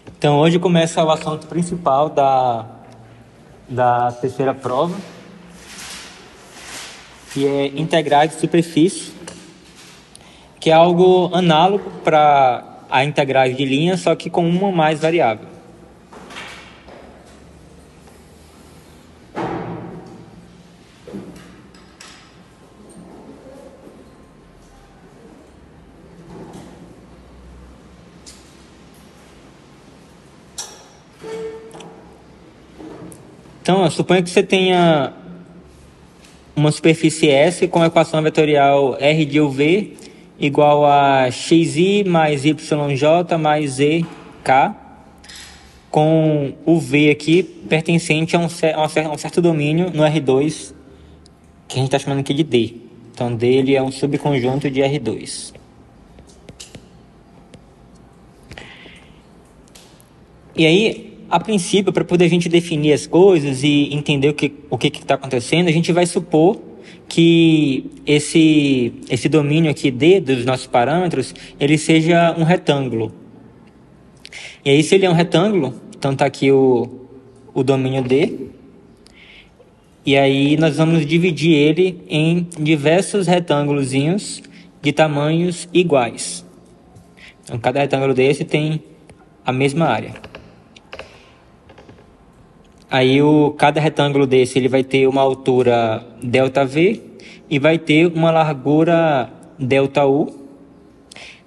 Então, hoje começa o assunto principal da terceira prova, que é integrais de superfície, que é algo análogo para a integrais de linha, só que com uma mais variável. Então, suponha que você tenha uma superfície S com a equação vetorial R de UV igual a xi mais yj mais zk, com o V aqui pertencente a um certo domínio no R2, que a gente está chamando aqui de D. Então, D ele é um subconjunto de R2. E aí, a princípio, para poder a gente definir as coisas e entender o que está acontecendo, a gente vai supor que esse domínio aqui D dos nossos parâmetros, ele seja um retângulo. E aí, se ele é um retângulo, então está aqui o domínio D. E aí nós vamos dividir ele em diversos retângulozinhos de tamanhos iguais. Então, cada retângulo desse tem a mesma área. Aí cada retângulo desse ele vai ter uma altura ΔV e vai ter uma largura ΔU.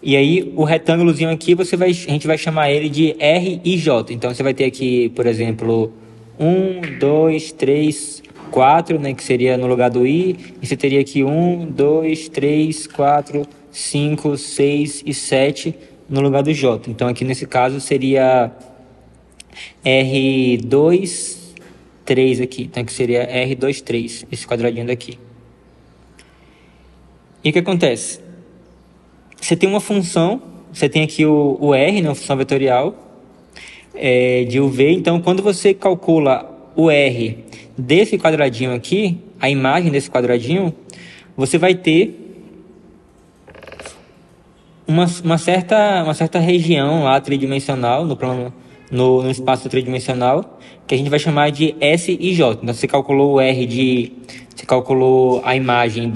E aí o retângulozinho aqui a gente vai chamar ele de R e J. Então você vai ter aqui, por exemplo, 1, 2, 3, 4, né, que seria no lugar do I. E você teria aqui 1, 2, 3, 4, 5, 6 e 7 no lugar do J. Então aqui nesse caso seria R2, 3 aqui. Então aqui seria R2, 3, esse quadradinho daqui. E o que acontece? Você tem uma função, você tem aqui o R, né, uma função vetorial de UV. Então quando você calcula o R desse quadradinho aqui, a imagem desse quadradinho, você vai ter uma certa região lá tridimensional no espaço tridimensional, que a gente vai chamar de S e J. Então você calculou você calculou a imagem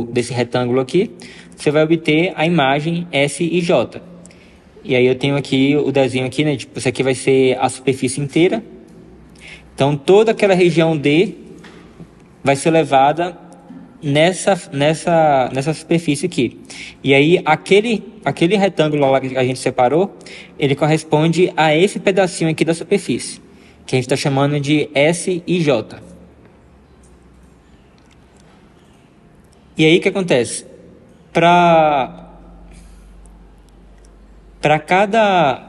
desse retângulo aqui, você vai obter a imagem S e J. E aí eu tenho aqui o desenho aqui, né? Tipo, isso aqui vai ser a superfície inteira. Então toda aquela região D vai ser levada nessa superfície aqui. E aí aquele retângulo lá que a gente separou, ele corresponde a esse pedacinho aqui da superfície, que a gente está chamando de S e J. E aí o que acontece? Para cada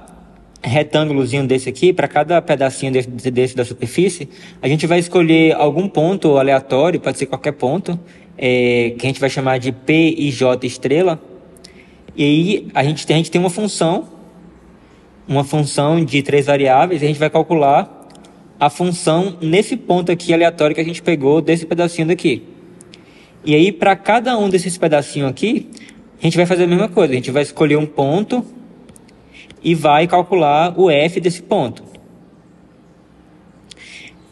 retângulozinho desse aqui, para cada pedacinho desse da superfície, a gente vai escolher algum ponto aleatório, pode ser qualquer ponto, que a gente vai chamar de P e J estrela. E aí a gente tem uma função de 3 variáveis, e a gente vai calcular a função nesse ponto aqui aleatório que a gente pegou desse pedacinho daqui. E aí para cada um desses pedacinhos aqui, a gente vai fazer a mesma coisa, a gente vai escolher um ponto e vai calcular o F desse ponto.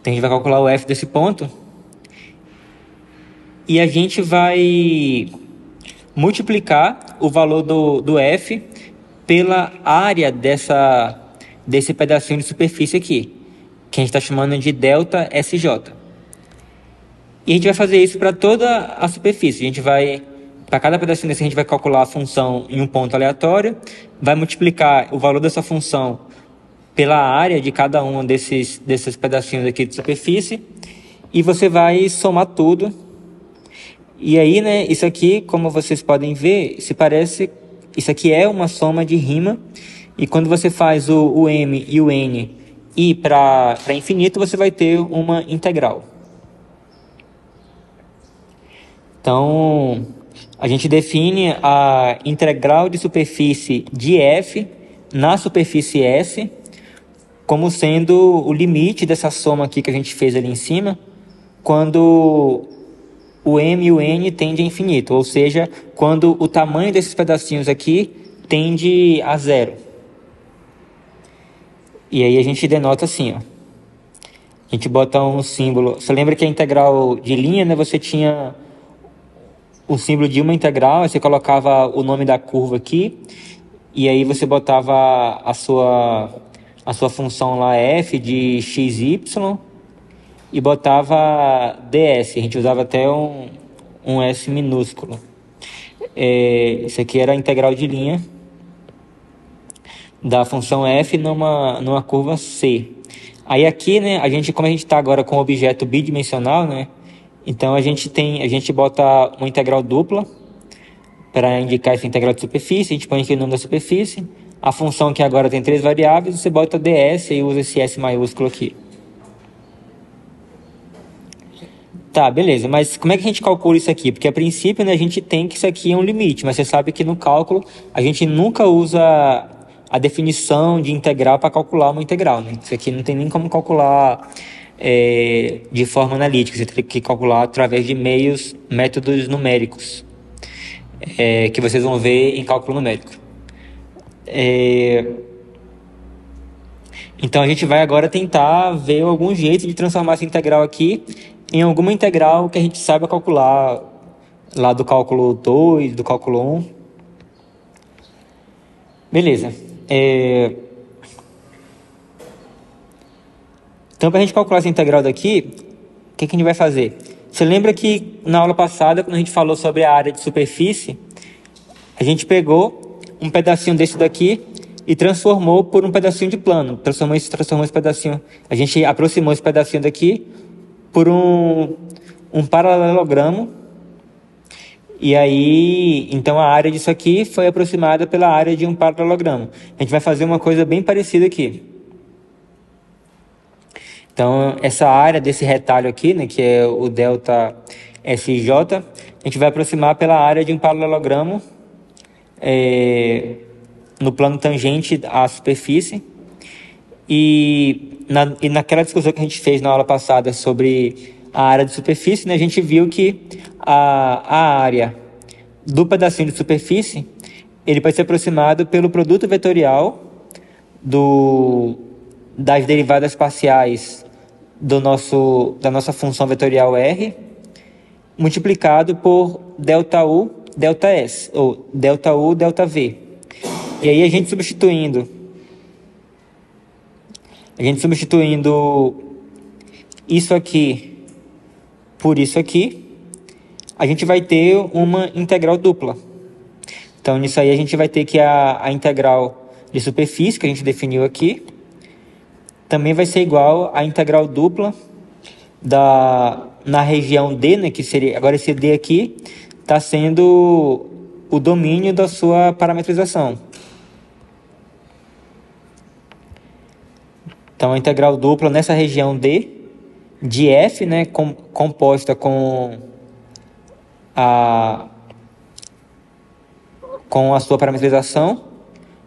Então a gente vai calcular o F desse ponto e a gente vai multiplicar o valor do F pela área desse pedacinho de superfície aqui, que a gente está chamando de delta SJ. E a gente vai fazer isso para toda a superfície. Para cada pedacinho desse, a gente vai calcular a função em um ponto aleatório, vai multiplicar o valor dessa função pela área de cada um desses pedacinhos aqui de superfície, e você vai somar tudo. E aí, né, isso aqui, como vocês podem ver, isso aqui é uma soma de Riemann, e quando você faz o M e o N ir para infinito, você vai ter uma integral. Então, a gente define a integral de superfície de F na superfície S como sendo o limite dessa soma aqui que a gente fez ali em cima, quando o M e o N tendem a infinito, ou seja, quando o tamanho desses pedacinhos aqui tende a zero. E aí a gente denota assim, ó. A gente bota um símbolo. Você lembra que a integral de linha, né? Você tinha o símbolo de uma integral, aí você colocava o nome da curva aqui, e aí você botava a sua função lá f de xy, e botava ds. A gente usava até um s minúsculo. Isso aqui era a integral de linha da função f numa curva c. Aí aqui, né, como a gente está agora com um objeto bidimensional, né, então a gente bota uma integral dupla para indicar essa integral de superfície. A gente põe aqui o nome da superfície, a função que agora tem 3 variáveis, você bota ds e usa esse s maiúsculo aqui. Tá, beleza, mas como é que a gente calcula isso aqui? Porque a princípio, né, a gente tem que isso aqui é um limite, mas você sabe que no cálculo a gente nunca usa a definição de integral para calcular uma integral, né? Isso aqui não tem nem como calcular de forma analítica, você tem que calcular através de métodos numéricos, que vocês vão ver em cálculo numérico. Então a gente vai agora tentar ver algum jeito de transformar essa integral aqui em alguma integral que a gente saiba calcular lá do cálculo 2, do cálculo 1. Beleza. Então, para a gente calcular essa integral daqui, o que a gente vai fazer? Você lembra que na aula passada, quando a gente falou sobre a área de superfície, a gente pegou um pedacinho desse daqui e transformou por um pedacinho de plano. Transformou esse pedacinho. A gente aproximou esse pedacinho daqui por um paralelogramo. E aí, então a área disso aqui foi aproximada pela área de um paralelogramo. A gente vai fazer uma coisa bem parecida aqui. Então, essa área desse retalho aqui, né, que é o delta SJ, a gente vai aproximar pela área de um paralelogramo no plano tangente à superfície. E naquela discussão que a gente fez na aula passada sobre a área de superfície, né, a gente viu que a área do pedacinho de superfície ele pode ser aproximado pelo produto vetorial das derivadas parciais da nossa função vetorial R, multiplicado por delta U, delta S, ou delta U, delta V. E aí a gente substituindo isso aqui por isso aqui, a gente vai ter uma integral dupla. Então, nisso aí a gente vai ter que a integral de superfície, que a gente definiu aqui, também vai ser igual à integral dupla na região D, né, que seria, agora esse D aqui está sendo o domínio da sua parametrização. Então, a integral dupla nessa região D, de f, né, composta com a sua parametrização,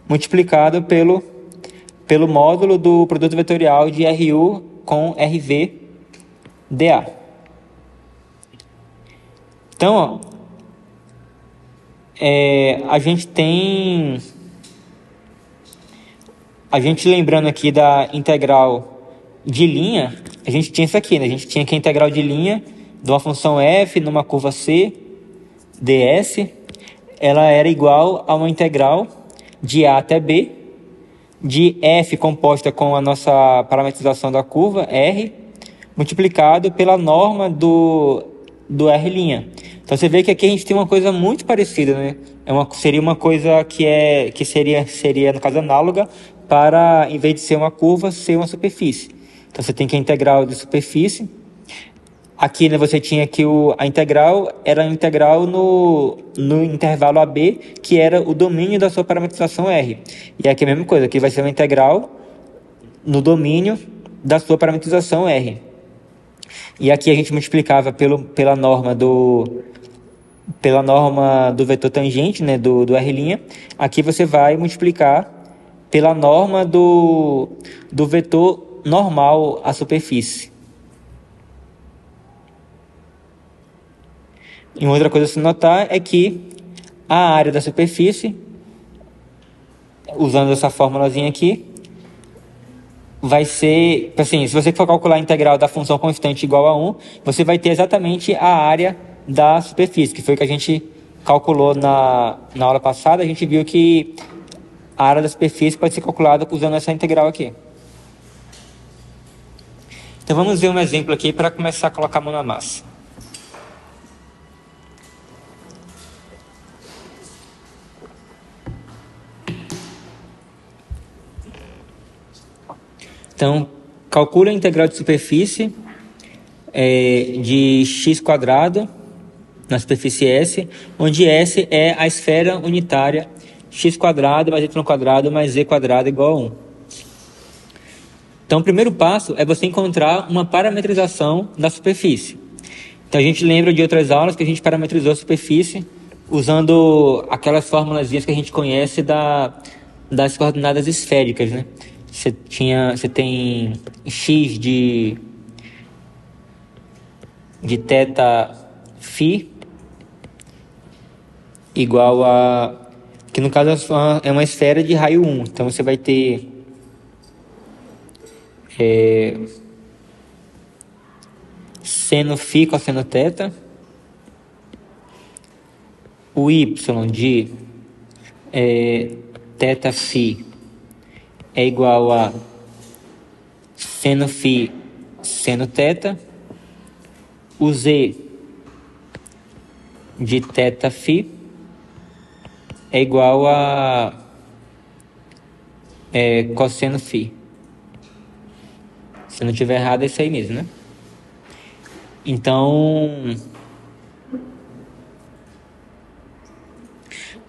multiplicado pelo módulo do produto vetorial de RU com RV dA. Então, ó, a gente lembrando aqui da integral de linha, a gente tinha isso aqui, né? A gente tinha que a integral de linha de uma função f numa curva C, ds, ela era igual a uma integral de A até B, de f composta com a nossa parametrização da curva, R, multiplicado pela norma do R'. Então você vê que aqui a gente tem uma coisa muito parecida, né? Seria uma coisa que seria, no caso, análoga para, em vez de ser uma curva, ser uma superfície. Então você tem que a integral de superfície. Aqui, né, você tinha que a integral era a integral no intervalo AB, que era o domínio da sua parametrização R. E aqui é a mesma coisa, aqui vai ser uma integral no domínio da sua parametrização R. E aqui a gente multiplicava pela norma do vetor tangente, né, do R'. Aqui você vai multiplicar pela norma do vetor normal à superfície. E uma outra coisa a se notar é que a área da superfície, usando essa formulazinha aqui, vai ser, assim, se você for calcular a integral da função constante igual a 1, você vai ter exatamente a área da superfície, que foi o que a gente calculou na aula passada. A gente viu que a área da superfície pode ser calculada usando essa integral aqui. Então vamos ver um exemplo aqui para começar a colocar a mão na massa. Então, calcula a integral de superfície de x² na superfície S, onde S é a esfera unitária x² mais y² mais z² igual a 1. Então, o primeiro passo é você encontrar uma parametrização da superfície. Então, a gente lembra de outras aulas que a gente parametrizou a superfície usando aquelas formulazinhas que a gente conhece das coordenadas esféricas, né? Você tem x de θ φ igual a... que no caso é uma esfera de raio 1. Então você vai ter seno φ cosseno θ. O y de θ φ é igual a seno φ seno θ. O z de θ φ é igual a cosseno φ. Se não tiver errado, é isso aí mesmo, né? Então,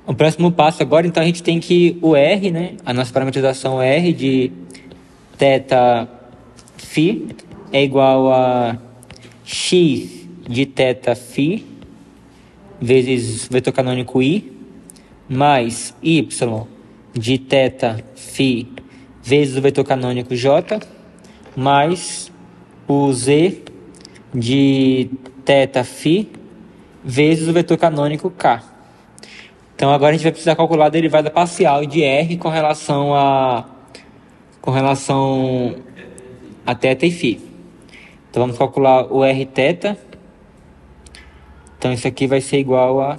o próximo passo agora, então a gente tem que o R, né? A nossa parametrização R de θ φ é igual a x de θ φ vezes vetor canônico I mais y de θ φ vezes o vetor canônico J mais o z de θ φ vezes o vetor canônico K. Então agora a gente vai precisar calcular a derivada parcial de R com relação a θ e φ. Então vamos calcular o Rθ. Então isso aqui vai ser igual a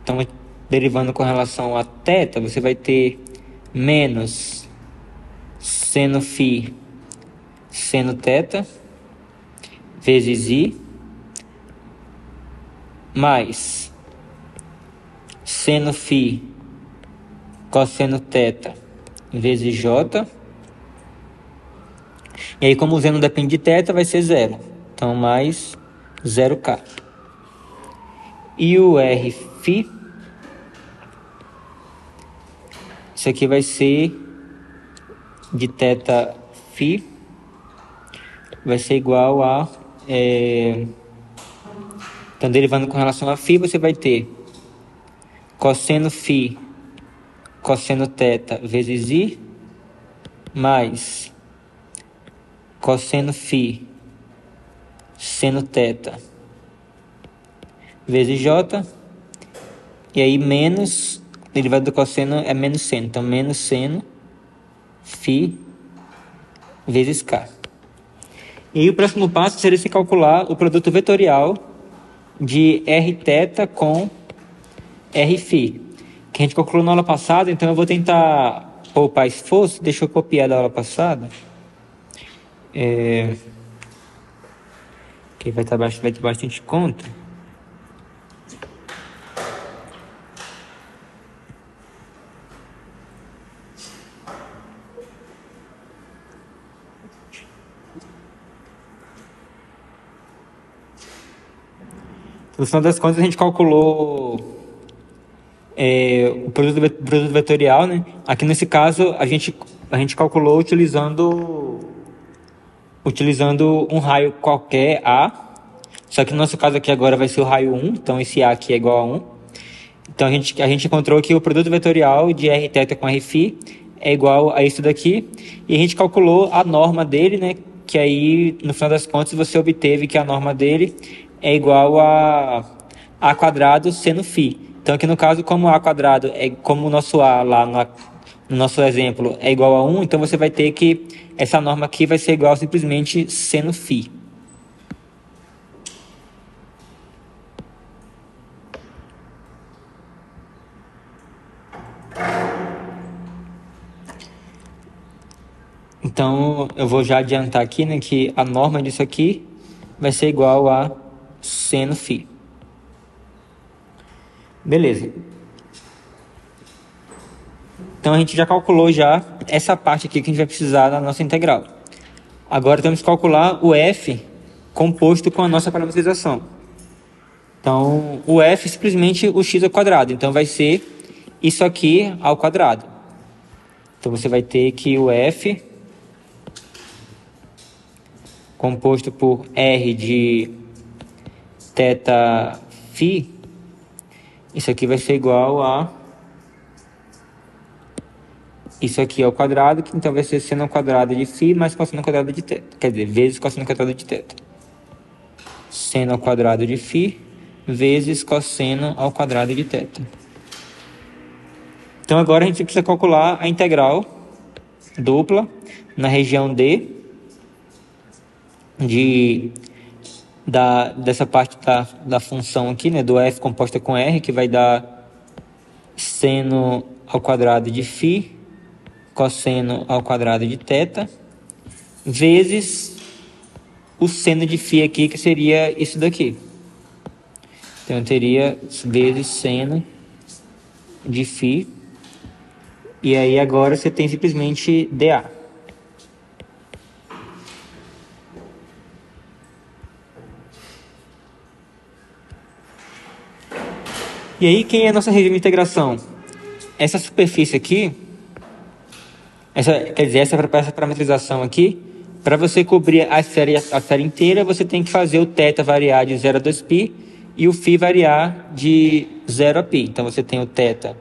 então derivando com relação a θ, você vai ter menos seno φ seno θ vezes I mais seno φ cosseno θ vezes J. E aí, como o z não depende de θ, vai ser 0. Então, mais 0K. E o Rφ, isso aqui vai ser de θ φ, vai ser igual a... Então, derivando com relação a φ, você vai ter cosseno φ cosseno θ vezes I mais cosseno φ seno θ vezes J, e aí menos, derivada do cosseno é menos seno, então menos seno φ vezes K. E aí o próximo passo seria se calcular o produto vetorial de Rθ com Rφ, que a gente calculou na aula passada. Então eu vou tentar poupar esforço. Deixa eu copiar da aula passada. Que vai ter bastante conta. No final das contas, a gente calculou o produto vetorial, né? Aqui nesse caso, a gente calculou utilizando um raio qualquer A, só que no nosso caso aqui agora vai ser o raio 1, então esse A aqui é igual a 1. Então a gente encontrou que o produto vetorial de Rθ com Rφ é igual a isso daqui, e a gente calculou a norma dele, né? Que aí, no final das contas, você obteve que a norma dele é igual a quadrado seno φ. Então aqui no caso, como a quadrado é como o nosso a lá no nosso exemplo é igual a 1, então você vai ter que essa norma aqui vai ser igual a simplesmente seno φ. Então eu vou já adiantar aqui, né, que a norma disso aqui vai ser igual a seno φ. Beleza. Então a gente já calculou já essa parte aqui que a gente vai precisar da nossa integral. Agora temos que calcular o f composto com a nossa parametrização. Então o f é simplesmente o x ao quadrado. Então vai ser isso aqui ao quadrado. Então você vai ter que o f composto por r de θ φ, isso aqui vai ser igual a isso aqui ao quadrado, que então vai ser seno ao quadrado de φ mais cosseno ao quadrado de θ. Quer dizer, vezes cosseno ao quadrado de θ. Seno ao quadrado de φ vezes cosseno ao quadrado de θ. Então agora a gente precisa calcular a integral dupla na região D dessa parte da função aqui, né, do f composta com r, que vai dar seno ao quadrado de φ cosseno ao quadrado de θ, vezes o seno de φ aqui, que seria isso daqui. Então eu teria vezes seno de φ, e aí agora você tem simplesmente dA. E aí quem é a nossa região de integração? Essa superfície aqui, essa parametrização aqui, para você cobrir a série inteira, você tem que fazer o θ variar de 0 a 2π e o φ variar de 0 a π. Então você tem o θ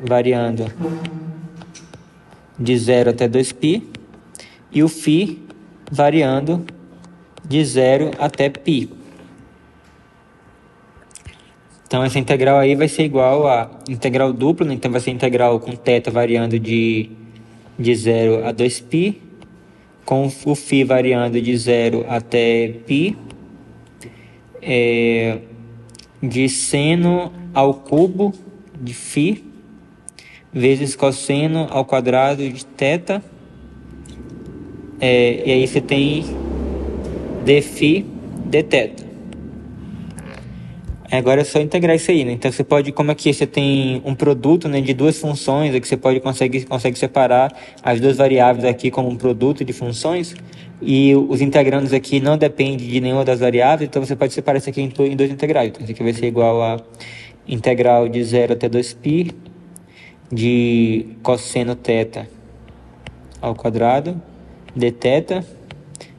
variando de 0 até 2π e o φ variando de 0 até π. Então essa integral aí vai ser igual a integral dupla, né? Então vai ser integral com θ variando de 0 a 2π, com o φ variando de 0 até π, de seno ao cubo de φ, vezes cosseno ao quadrado de θ, e aí você tem dφ dθ. Agora é só integrar isso aí, né? Então você pode, como aqui você tem um produto, né, de duas funções, é que você consegue separar as duas variáveis aqui como um produto de funções, e os integrandos aqui não dependem de nenhuma das variáveis, então você pode separar isso aqui em dois integrais. Então isso aqui vai ser igual a integral de 0 até 2π de cosseno θ ao quadrado dθ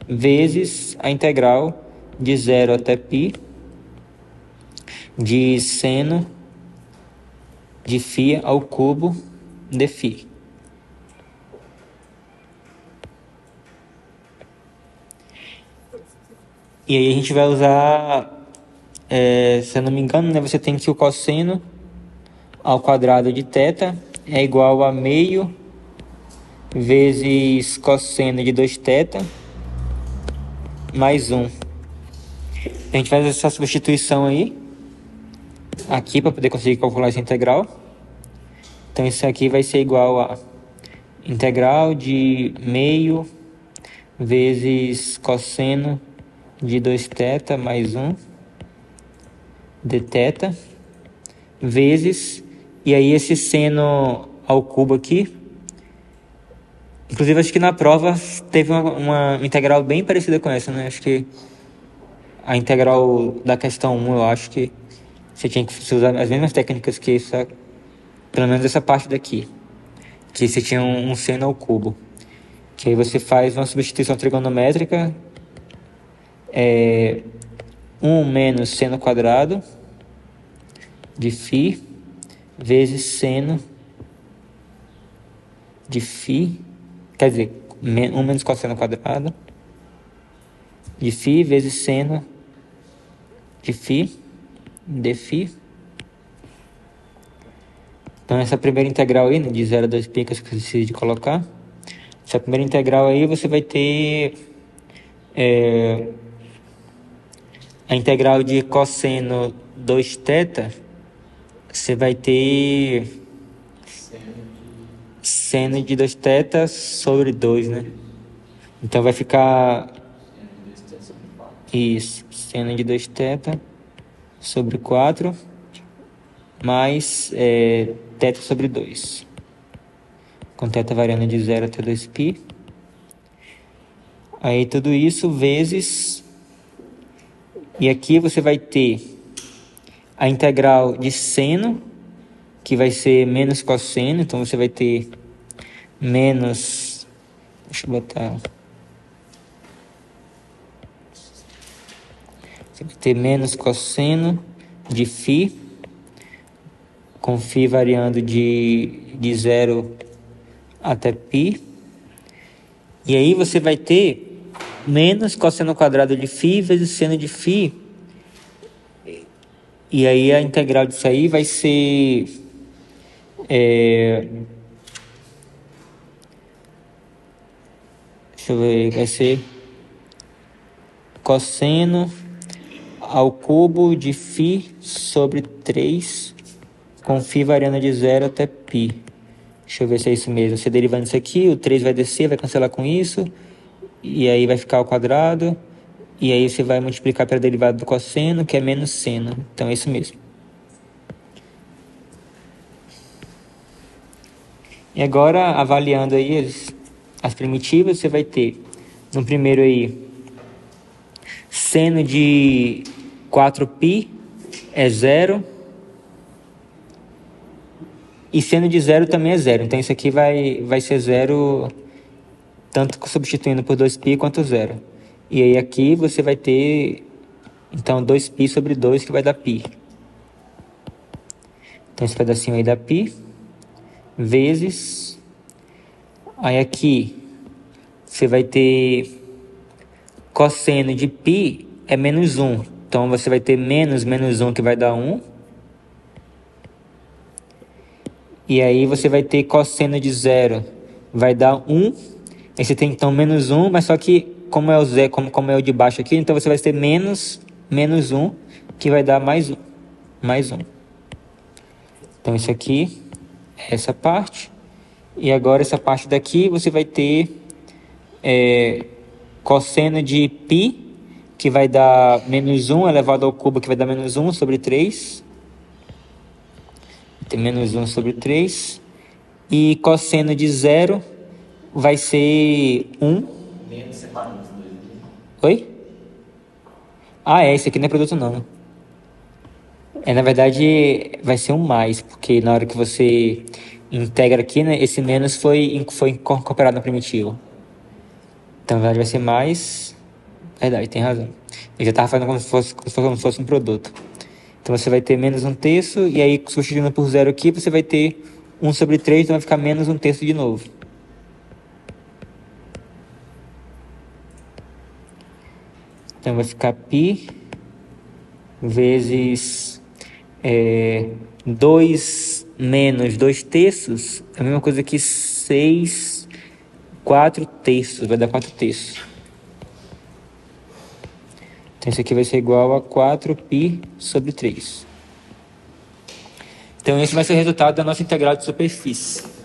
vezes a integral de 0 até π de seno de φ ao cubo de φ. E aí a gente vai usar, se eu não me engano, né, você tem que o cosseno ao quadrado de θ é igual a meio vezes cosseno de 2θ mais 1. A gente faz essa substituição aí aqui para poder conseguir calcular essa integral. Então isso aqui vai ser igual a integral de meio vezes cosseno de 2θ mais 1 dθ vezes, e aí esse seno ao cubo aqui, inclusive acho que na prova teve uma integral bem parecida com essa, né? Acho que a integral da questão 1, eu acho que você tinha que usar as mesmas técnicas que essa, pelo menos essa parte daqui, que você tinha um seno ao cubo, que aí você faz uma substituição trigonométrica, 1 menos seno quadrado de φ vezes seno de φ, quer dizer, 1 menos cosseno quadrado de φ vezes seno de φ dφ Então essa primeira integral aí, né, de 0 a 2π que eu esqueci de colocar. Essa primeira integral aí você vai ter a integral de cosseno 2θ, você vai ter seno de 2θ sobre 2, né? Então vai ficar isso, seno de 2θ sobre 4 mais θ sobre 2, com θ variando de 0 até 2π. Aí tudo isso vezes, e aqui você vai ter a integral de seno, que vai ser menos cosseno, então você vai ter menos, deixa eu botar, você vai ter menos cosseno de φ, com φ variando de 0 até π. E aí você vai ter menos cosseno quadrado de φ vezes seno de φ. E aí a integral disso aí vai ser deixa eu ver, vai ser cosseno ao cubo de φ sobre 3, com φ variando de 0 até π. Deixa eu ver se é isso mesmo. Você derivando isso aqui, o 3 vai descer, vai cancelar com isso, e aí vai ficar ao quadrado, e aí você vai multiplicar pela derivada do cosseno, que é menos seno. Então é isso mesmo. E agora, avaliando aí as primitivas, você vai ter, no primeiro aí, seno de 4π é 0, e seno de 0 também é 0. Então isso aqui vai ser 0, tanto substituindo por 2π quanto 0. E aí aqui você vai ter, então, 2π sobre 2, que vai dar π. Então esse pedacinho aí dá π, vezes, aí aqui você vai ter cosseno de π é menos 1. Então você vai ter menos 1, que vai dar 1. E aí você vai ter cosseno de 0, vai dar 1. Aí você tem então menos 1, mas só que como é o zero, como é o de baixo aqui, então você vai ter menos 1, que vai dar mais 1. Mais 1. Então isso aqui é essa parte. E agora essa parte daqui você vai ter cosseno de π, que vai dar menos 1 elevado ao cubo, que vai dar menos 1 sobre 3. Tem menos 1 sobre 3. E cosseno de 0 vai ser 1. Menos separando os dois aqui. Oi? Esse aqui não é produto não. Na verdade, vai ser um mais, porque na hora que você integra aqui, né, esse menos foi incorporado no primitivo. Então, na verdade, vai ser mais. Verdade, tem razão. Eu já estava fazendo como se fosse um produto. Então você vai ter menos 1/3, e aí substituindo por 0 aqui, você vai ter 1 sobre 3, então vai ficar menos 1/3 de novo. Então vai ficar π vezes 2 menos 2/3, é a mesma coisa que 6 4/3, vai dar 4/3. Então isso aqui vai ser igual a 4π sobre 3. Então esse vai ser o resultado da nossa integral de superfície.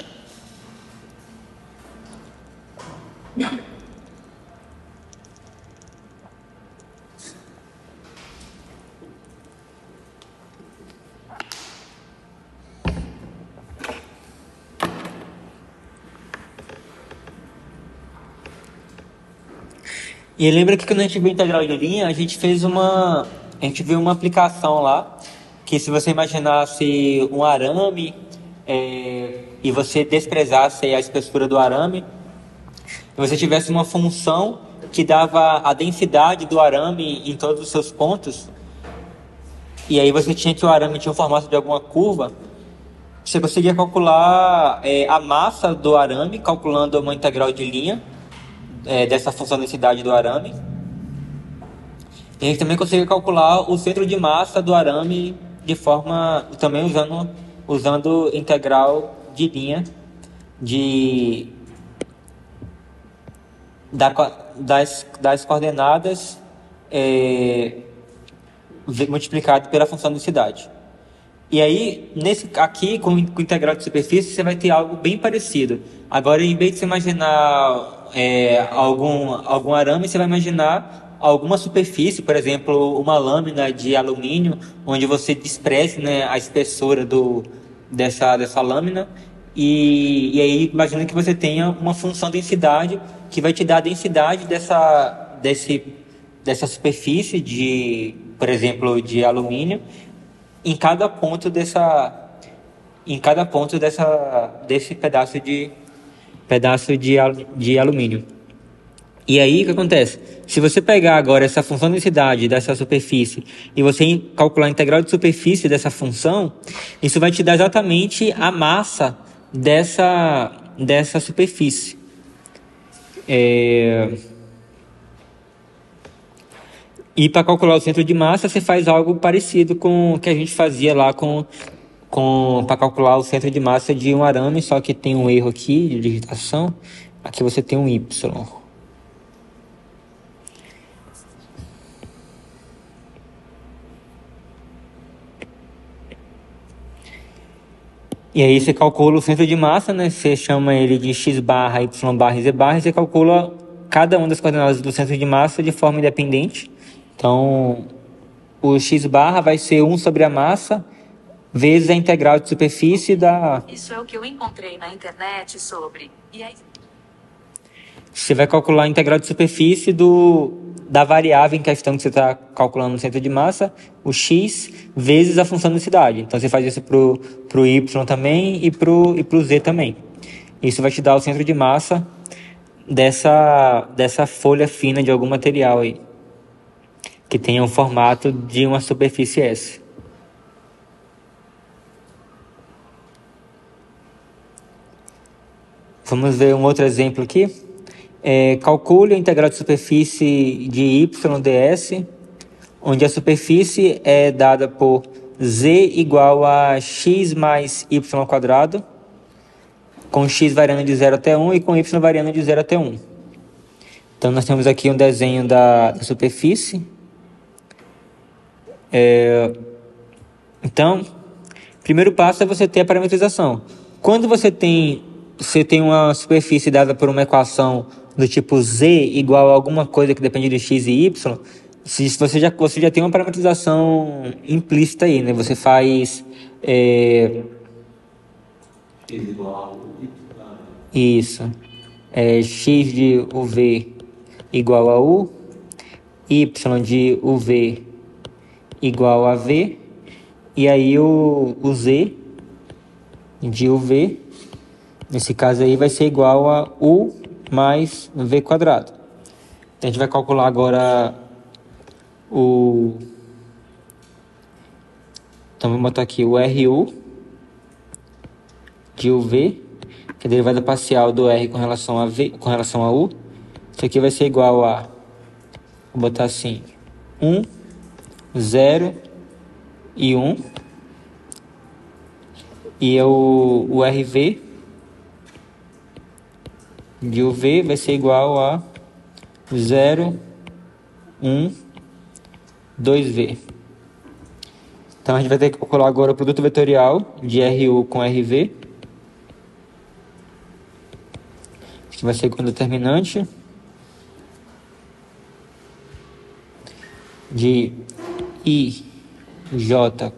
E lembra que quando a gente viu integral de linha, a gente viu uma aplicação lá, que se você imaginasse um arame e você desprezasse a espessura do arame, e você tivesse uma função que dava a densidade do arame em todos os seus pontos, e aí você tinha que o arame tinha o formato de alguma curva, você conseguia calcular a massa do arame, calculando uma integral de linha, dessa função densidade do arame. E a gente também consegue calcular o centro de massa do arame de forma, também usando usando integral de linha de, das coordenadas multiplicado pela função densidade. E aí, aqui, com o integral de superfície, você vai ter algo bem parecido. Agora, em vez de você imaginar algum arame, você vai imaginar alguma superfície, por exemplo, uma lâmina de alumínio, onde você despreze, né, a espessura dessa lâmina. E aí, imagina que você tenha uma função densidade que vai te dar a densidade dessa superfície por exemplo, de alumínio em cada ponto desse pedaço de alumínio. E aí o que acontece? Se você pegar agora essa função de densidade dessa superfície e você calcular a integral de superfície dessa função, isso vai te dar exatamente a massa dessa superfície. E para calcular o centro de massa, você faz algo parecido com o que a gente fazia lá para calcular o centro de massa de um arame, só que tem um erro aqui de digitação. Aqui você tem um Y. E aí você calcula o centro de massa, né? Você chama ele de x barra, y barra e z barra, e você calcula cada uma das coordenadas do centro de massa de forma independente. Então, o x barra vai ser 1 sobre a massa vezes a integral de superfície da... Isso é o que eu encontrei na internet sobre... E aí... Você vai calcular a integral de superfície da variável em questão que você está calculando no centro de massa, o x, vezes a função de densidade. Então, você faz isso para o y também e para o z também. Isso vai te dar o centro de massa dessa folha fina de algum material aí, que tenha o formato de uma superfície S. Vamos ver um outro exemplo aqui. Calcule a integral de superfície de y ds, onde a superfície é dada por z igual a x mais y ao quadrado, com x variando de 0 até 1 e com y variando de 0 até 1. Então, nós temos aqui um desenho da superfície. Então, primeiro passo é você ter a parametrização. Quando você tem uma superfície dada por uma equação do tipo z igual a alguma coisa que depende de x e y, você já tem uma parametrização implícita aí, né? Você faz isso, x de uv igual a u, y de uv igual a v, e aí o z de uv, nesse caso aí, vai ser igual a u mais v quadrado. Então, a gente vai calcular agora então vamos botar aqui o RU de uv, que é a derivada parcial do R com relação a u. Isso aqui vai ser igual a, vou botar assim, 1, 0 e 1. E o RV de UV vai ser igual a 0, 1, 2V. Então, a gente vai ter que calcular agora o produto vetorial de RU com RV. Que vai ser igual ao determinante de IJK.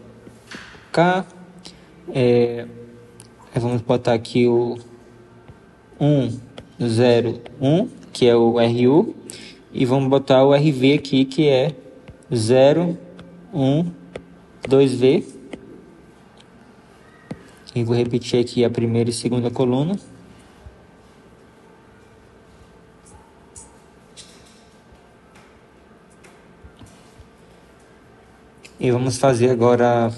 Vamos botar aqui o 1, 0, 1, que é o RU, e vamos botar o RV aqui, que é 0, 1, 2V. E vou repetir aqui a primeira e segunda coluna. E vamos fazer agora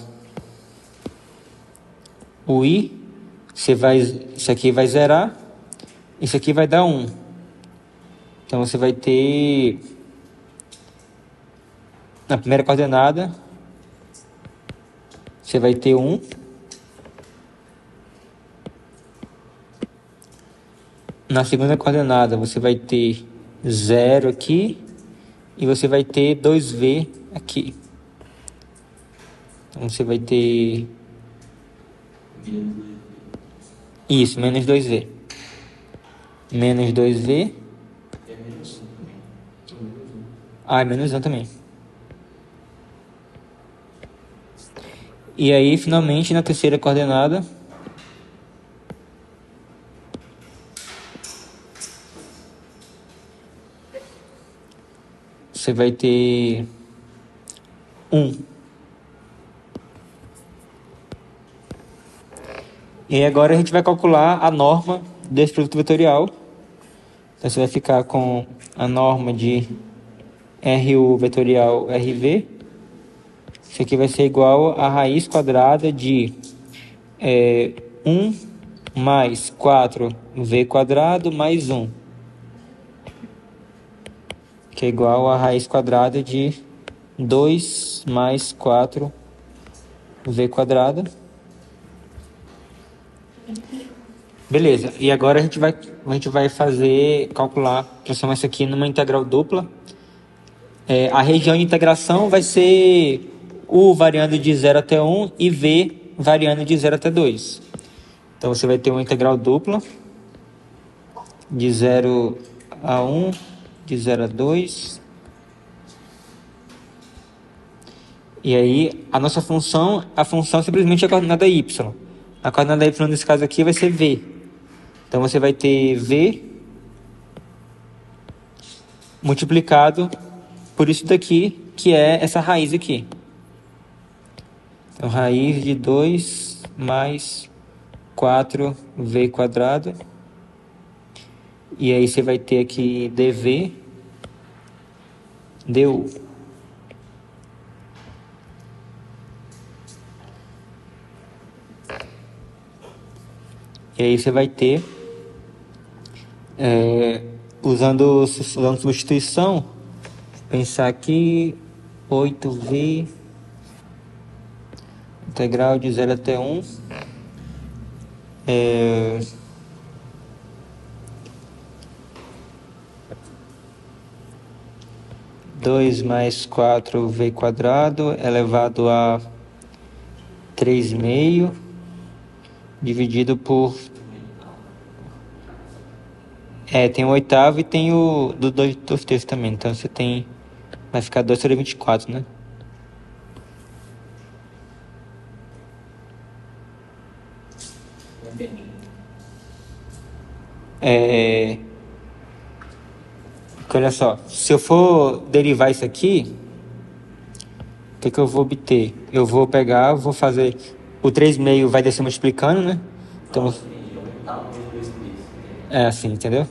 o I. Isso aqui vai zerar. Isso aqui vai dar 1. Então, você vai ter, na primeira coordenada, você vai ter 1. Na segunda coordenada, você vai ter 0 aqui e você vai ter 2v aqui. Então, você vai ter isso, menos 2v. Menos 2v. Ah, é menos 1 também. E aí, finalmente, na terceira coordenada, você vai ter 1. E agora a gente vai calcular a norma desse produto vetorial. Então você vai ficar com a norma de RU vetorial RV. Isso aqui vai ser igual a raiz quadrada de 1 mais 4v quadrado mais 1. Que é igual a raiz quadrada de 2 mais 4v quadrado. Beleza, e agora a gente vai transformar isso aqui numa integral dupla. A região de integração vai ser U variando de 0 até 1 e V variando de 0 até 2. Então você vai ter uma integral dupla de 0 a 1, de 0 a 2. E aí a nossa função, simplesmente é a coordenada y. A coordenada y nesse caso aqui vai ser V. Então você vai ter V multiplicado por isso daqui, que é essa raiz aqui. Então raiz de 2 mais 4v quadrado. E aí você vai ter aqui dv du. E aí você vai ter, usando substituição, pensar aqui, 8v, integral de 0 até 1, 2 mais 4v quadrado elevado a 3,5 dividido por... tem o oitavo e tem o do 2 terços também. Então você tem... vai ficar 2 sobre 24, né? Porque olha só, se eu for derivar isso aqui, o que eu vou obter? Eu vou pegar, vou fazer... O 3,5 vai descer multiplicando, né? Então... é assim, entendeu?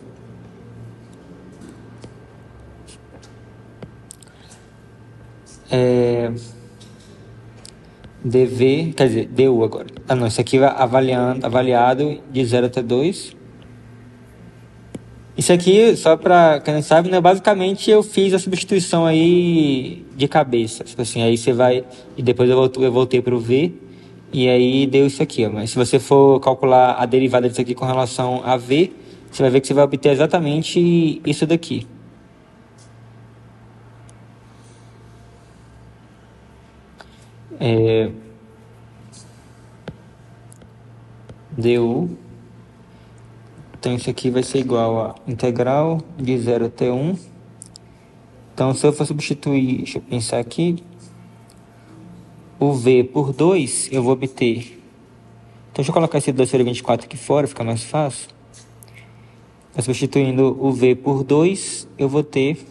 dv, quer dizer, du agora. Ah, não, isso aqui vai avaliado de 0 até 2. Isso aqui, só pra quem não sabe, né, basicamente eu fiz a substituição aí de cabeça. Tipo assim, aí você vai... E depois eu voltei pro V, e aí deu isso aqui, ó. Mas se você for calcular a derivada disso aqui com relação a V, você vai ver que você vai obter exatamente isso daqui. du. Então isso aqui vai ser igual a integral de 0 até 1. Então se eu for substituir, deixa eu pensar aqui, o V por 2, eu vou obter... Então deixa eu colocar esse 2 sobre 24 aqui fora, fica mais fácil. Então, substituindo o V por 2, eu vou ter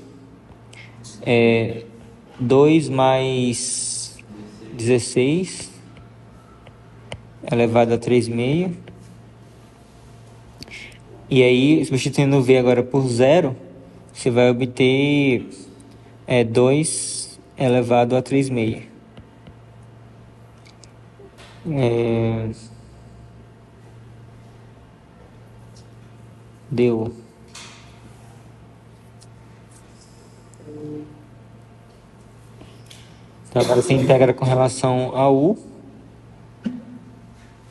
2 mais 16 elevado a 3,5. E aí, substituindo o V agora por 0, você vai obter 2 elevado a 3,5. Deu. Então agora você integra com relação a U.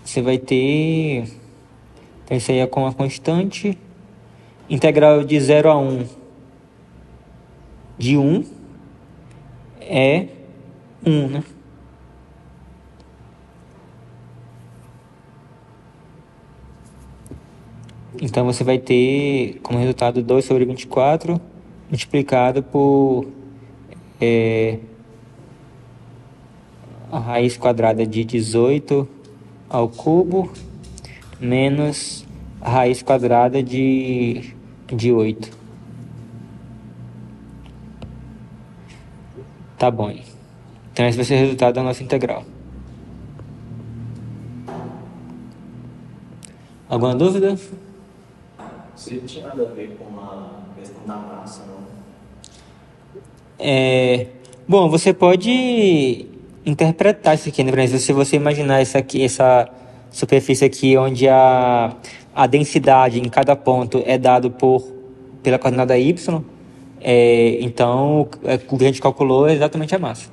Você vai ter... Então isso aí é com a constante. integral de 0 a 1 de 1 é 1, né? Então você vai ter como resultado 2 sobre 24 multiplicado por a raiz quadrada de 18 ao cubo menos a raiz quadrada de 8. Tá bom. Então esse vai ser o resultado da nossa integral. Alguma dúvida? Isso não tinha nada a ver com a questão da massa, não? Bom, você pode interpretar isso aqui, né? Por exemplo, se você imaginar essa superfície aqui onde a densidade em cada ponto é dado pela coordenada y, então o que a gente calculou é exatamente a massa.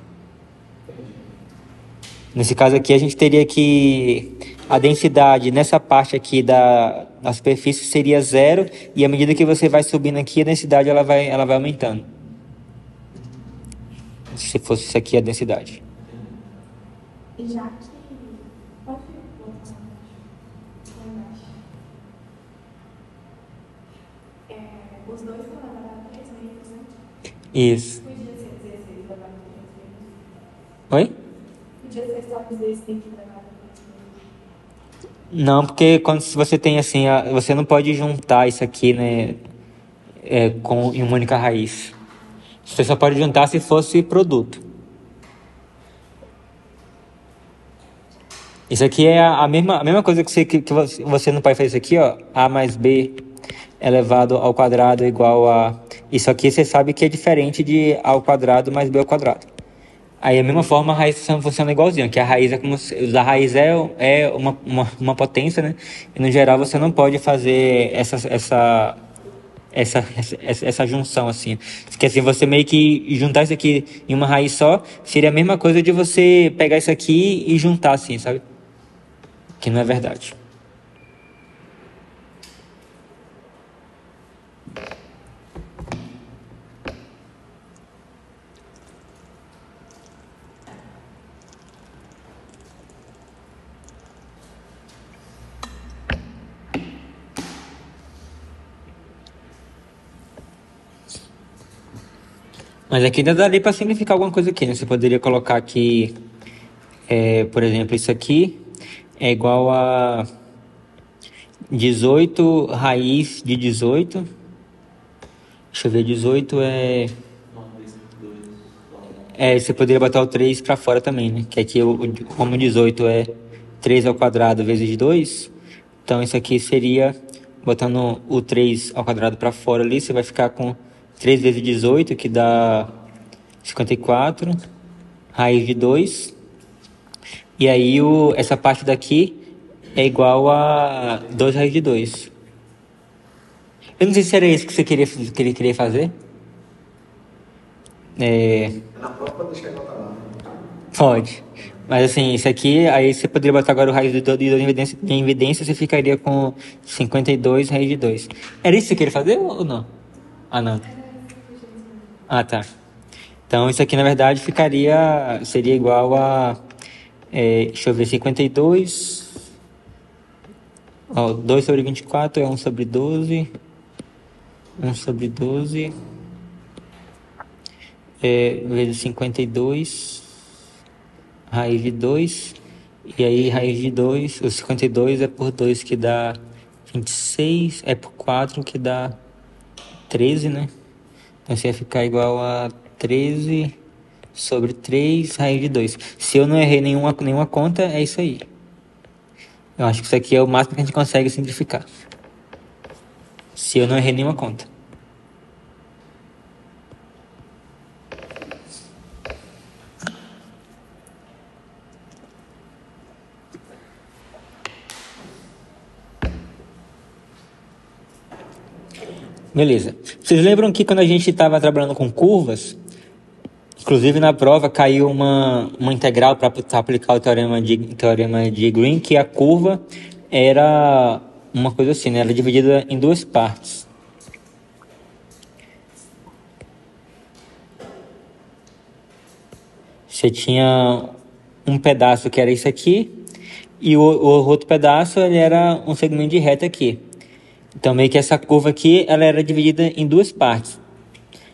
Nesse caso aqui, a gente teria que a densidade nessa parte aqui da superfície seria 0, e à medida que você vai subindo aqui, a densidade ela vai aumentando. Se fosse isso aqui a densidade. E já que... Pode botar lá embaixo. Os dois estão elevado a 3 metros, né? Isso. Podia ser 16 elevado a 3 metros. Oi? Podia ser só 16 elevado a 3 metros. Não, porque quando você tem assim, você não pode juntar isso aqui, né, em uma única raiz. Você só pode juntar se fosse produto. Isso aqui é a mesma coisa que você não pode fazer isso aqui, ó. A mais B elevado ao quadrado igual a... Isso aqui você sabe que é diferente de A ao quadrado mais B ao quadrado. Aí, da mesma forma, a raiz funciona igualzinho, que a raiz é como se... A raiz é uma potência, né? E, no geral, você não pode fazer essa junção, assim. Porque, assim, você meio que juntar isso aqui em uma raiz só, seria a mesma coisa de você pegar isso aqui e juntar, assim, sabe? Que não é verdade. Mas aqui ainda daria para simplificar alguma coisa aqui, né? Você poderia colocar aqui, por exemplo, isso aqui é igual a 18 raiz de 18. Deixa eu ver, 18 você poderia botar o 3 para fora também, né? Que aqui, como 18 é 3 ao quadrado vezes 2, então isso aqui seria, botando o 3 ao quadrado para fora ali, você vai ficar com 3 vezes 18, que dá 54, raiz de 2. E aí essa parte daqui é igual a 2 raiz de 2. Eu não sei se era isso que ele queria fazer. Na prova pode deixar igual tá lá. Pode. Mas assim, isso aqui, aí você poderia botar agora o raiz de 2 em evidência, você ficaria com 52 raiz de 2. Era isso que você queria fazer ou não? Ah, não. Ah, tá. Então, isso aqui, na verdade, seria igual a... deixa eu ver, 52... Ó, 2 sobre 24 é 1 sobre 12. 1 sobre 12... vezes 52... Raiz de 2... E aí, raiz de 2... O 52 é por 2, que dá 26... É por 4, que dá 13, né? Então, isso ia ficar igual a 13 sobre 3 raiz de 2. Se eu não errei nenhuma conta, é isso aí. Eu acho que isso aqui é o máximo que a gente consegue simplificar. Se eu não errei nenhuma conta. Beleza. Vocês lembram que quando a gente estava trabalhando com curvas, inclusive na prova caiu uma integral para aplicar o teorema de Green, que a curva era uma coisa assim, né? Ela é dividida em duas partes. Você tinha um pedaço que era isso aqui, e o outro pedaço ele era um segmento de reta aqui. Então, meio que essa curva aqui, ela era dividida em duas partes.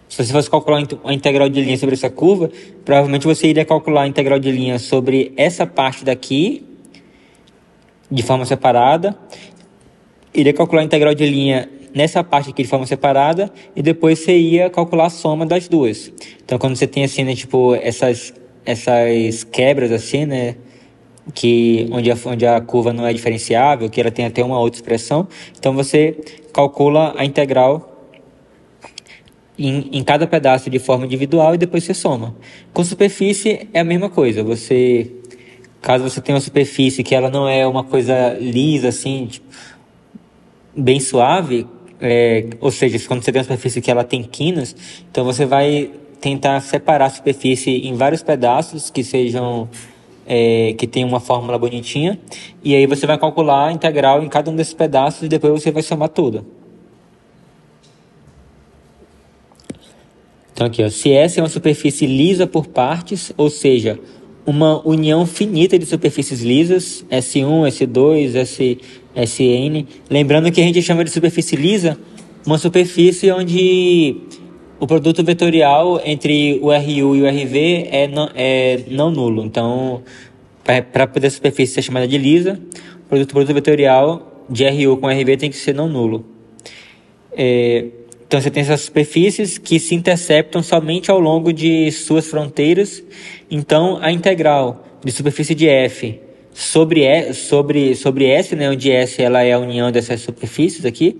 Se você fosse calcular a integral de linha sobre essa curva, provavelmente você iria calcular a integral de linha sobre essa parte daqui, de forma separada, iria calcular a integral de linha nessa parte aqui de forma separada, e depois você ia calcular a soma das duas. Então, quando você tem assim, né, tipo, essas quebras assim, né, que onde a curva não é diferenciável, que ela tem até uma outra expressão, então você calcula a integral em cada pedaço de forma individual e depois você soma. Com superfície é a mesma coisa. Caso você tenha uma superfície que ela não é uma coisa lisa assim, tipo, bem suave, ou seja, quando você tem uma superfície que ela tem quinas, então você vai tentar separar a superfície em vários pedaços que sejam que tem uma fórmula bonitinha, e aí você vai calcular a integral em cada um desses pedaços e depois você vai somar tudo. Então aqui, ó, se S é uma superfície lisa por partes, ou seja, uma união finita de superfícies lisas, S1, S2, Sn. Lembrando que a gente chama de superfície lisa uma superfície onde o produto vetorial entre o RU e o RV é não nulo. Então, para poder a superfície ser chamada de lisa, o produto vetorial de RU com RV tem que ser não nulo. Então, você tem essas superfícies que se interceptam somente ao longo de suas fronteiras. Então, a integral de superfície de F sobre S, né, onde S ela é a união dessas superfícies aqui,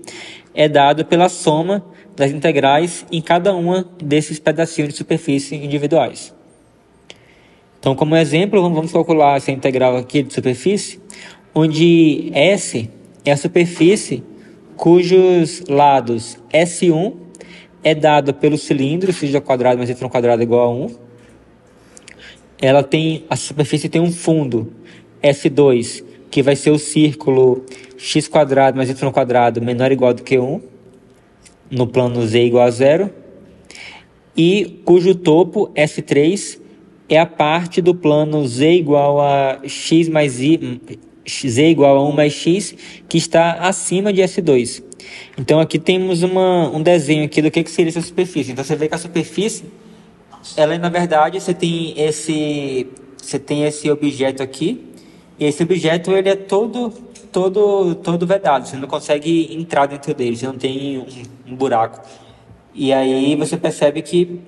é dado pela soma das integrais em cada uma desses pedacinhos de superfície individuais. Então, como exemplo, vamos calcular essa integral aqui de superfície, onde S é a superfície cujos lados S1 é dado pelo cilindro, seja quadrado mais y quadrado igual a 1. A superfície tem um fundo S2, que vai ser o círculo x quadrado mais y quadrado menor ou igual do que 1, no plano z igual a 0, e cujo topo S3 é a parte do plano z igual a x mais y, z igual a 1 mais x, que está acima de S2. Então aqui temos um desenho aqui do que seria essa superfície. Então você vê que a superfície, ela na verdade, você tem esse objeto aqui, e esse objeto ele é todo vedado, você não consegue entrar dentro dele, você não tem um buraco. E aí você percebe que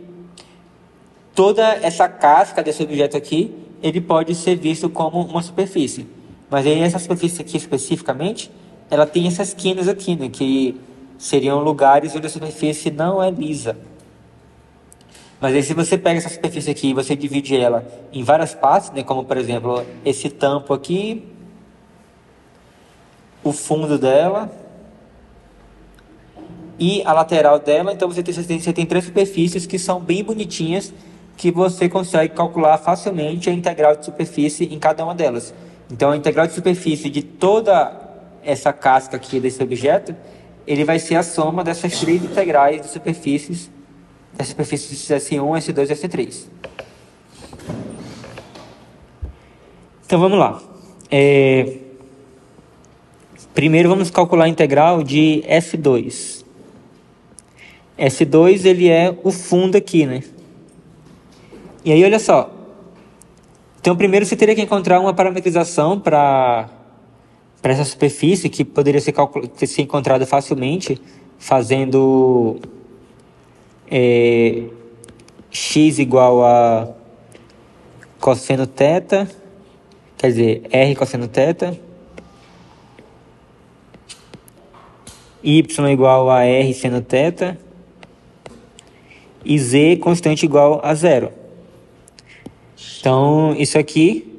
toda essa casca desse objeto aqui, ele pode ser visto como uma superfície. Mas aí essa superfície aqui especificamente, ela tem essas quinas aqui, né, que seriam lugares onde a superfície não é lisa. Mas aí se você pega essa superfície aqui e você divide ela em várias partes, né, como por exemplo esse tampo aqui, o fundo dela e a lateral dela, então você tem três superfícies que são bem bonitinhas, que você consegue calcular facilmente a integral de superfície em cada uma delas. Então a integral de superfície de toda essa casca aqui desse objeto, ele vai ser a soma dessas três integrais de superfícies, das superfícies S1, S2 e S3. Então vamos lá. Primeiro vamos calcular a integral de S2. S2 ele é o fundo aqui, né? E aí olha só. Então primeiro você teria que encontrar uma parametrização para essa superfície, que poderia ser encontrada facilmente fazendo x igual a cosseno θ, quer dizer, r cosseno θ, y igual a r seno θ, e z constante igual a 0. Então, isso aqui,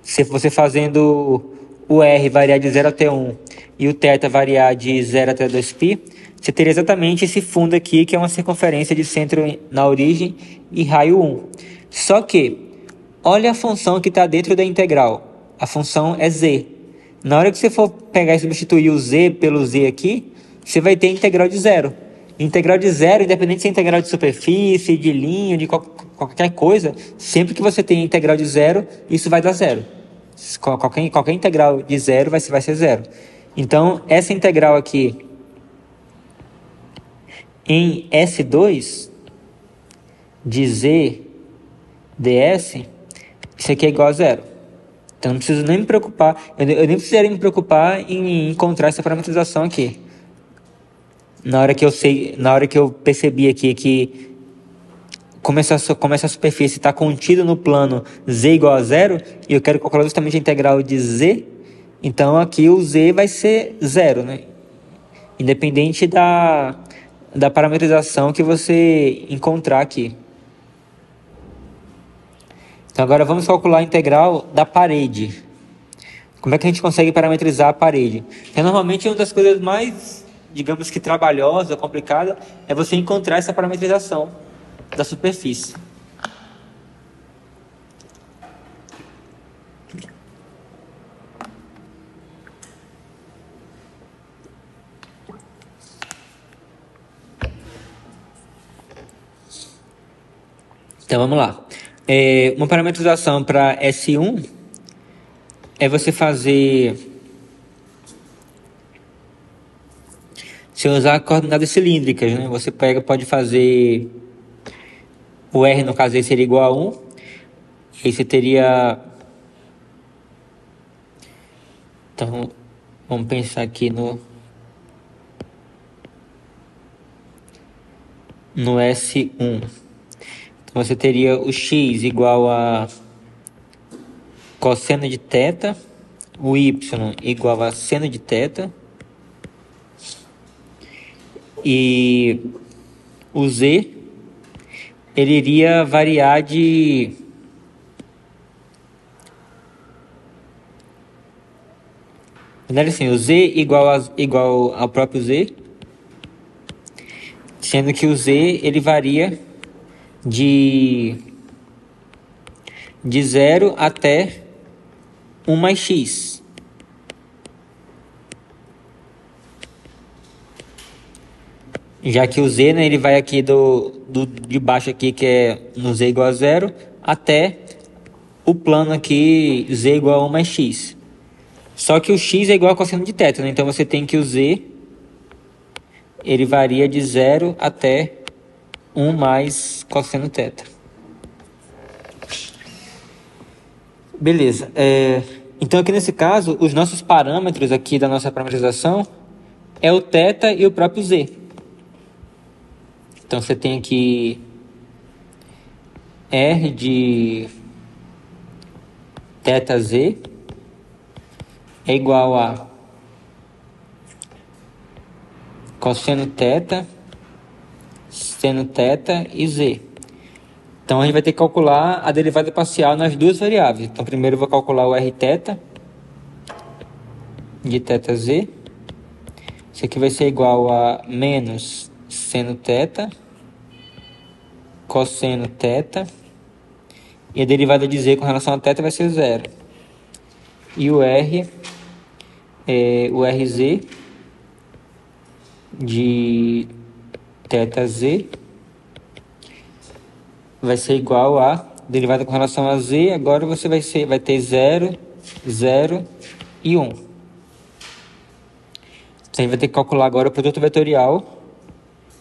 se você fazendo o r variar de 0 até 1 e o θ variar de 0 até 2π, você teria exatamente esse fundo aqui, que é uma circunferência de centro na origem e raio 1. Só que, olha a função que está dentro da integral. A função é z. Na hora que você for pegar e substituir o z pelo z aqui, você vai ter integral de 0. Integral de 0, independente se é integral de superfície, de linha, de qualquer qualquer coisa, sempre que você tem integral de zero, isso vai dar zero. Qualquer integral de zero vai ser zero. Então, essa integral aqui em S2 de z ds, isso aqui é igual a zero. Então, não preciso nem me preocupar, eu nem precisaria me preocupar em encontrar essa parametrização aqui. Na hora que eu percebi aqui que como essa superfície está contida no plano z igual a zero, e eu quero calcular justamente a integral de z, então aqui o z vai ser zero, né? Independente da parametrização que você encontrar aqui. Então agora vamos calcular a integral da parede. Como é que a gente consegue parametrizar a parede? Então, normalmente uma das coisas mais, digamos que trabalhosa, complicada, é você encontrar essa parametrização da superfície. Então vamos lá. Uma parametrização para S1 é você fazer, se usar coordenadas cilíndricas, né? Você pode fazer o R, no caso aí, seria igual a 1. E aí você teria, então vamos pensar aqui no S1. Então você teria o x igual a cosseno de θ, o y igual a seno de θ, e o z ele iria variar de assim, o z igual ao próprio z, sendo que o z ele varia de 0 até 1 mais x. Já que o z, né, ele vai aqui de baixo aqui, que é no z igual a 0, até o plano aqui z igual a 1 mais x. Só que o x é igual a cosseno de θ, né? Então você tem que o z ele varia de 0 até 1 mais cosseno θ. Beleza. Então aqui nesse caso, os nossos parâmetros aqui da nossa parametrização é o θ e o próprio z. Então você tem aqui R de θz é igual a cosseno θ, seno θ e z. Então a gente vai ter que calcular a derivada parcial nas duas variáveis. Então primeiro eu vou calcular o Rθ de θz. Isso aqui vai ser igual a menos seno θ, cosseno θ, e a derivada de z com relação a θ vai ser zero. E o R é o Rz de θz vai ser igual a derivada com relação a z, agora você vai ter 0, 0 e 1. Então a gente vai ter que calcular agora o produto vetorial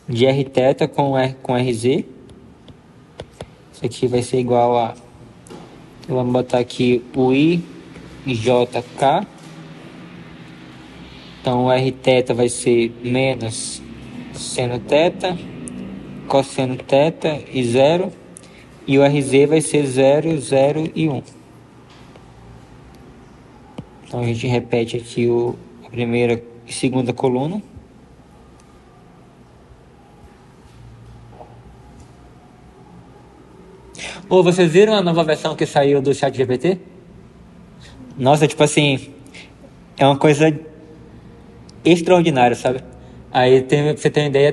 de Rθ com Rz. Isso aqui vai ser igual a, vamos botar aqui o IJK. Então o Rθ vai ser menos seno θ, cosseno θ e 0. E o Rz vai ser 0, 0 e 1. Então a gente repete aqui a primeira e segunda coluna. Vocês viram a nova versão que saiu do ChatGPT? Nossa, tipo assim, é uma coisa extraordinária, sabe? Aí, pra você ter uma ideia,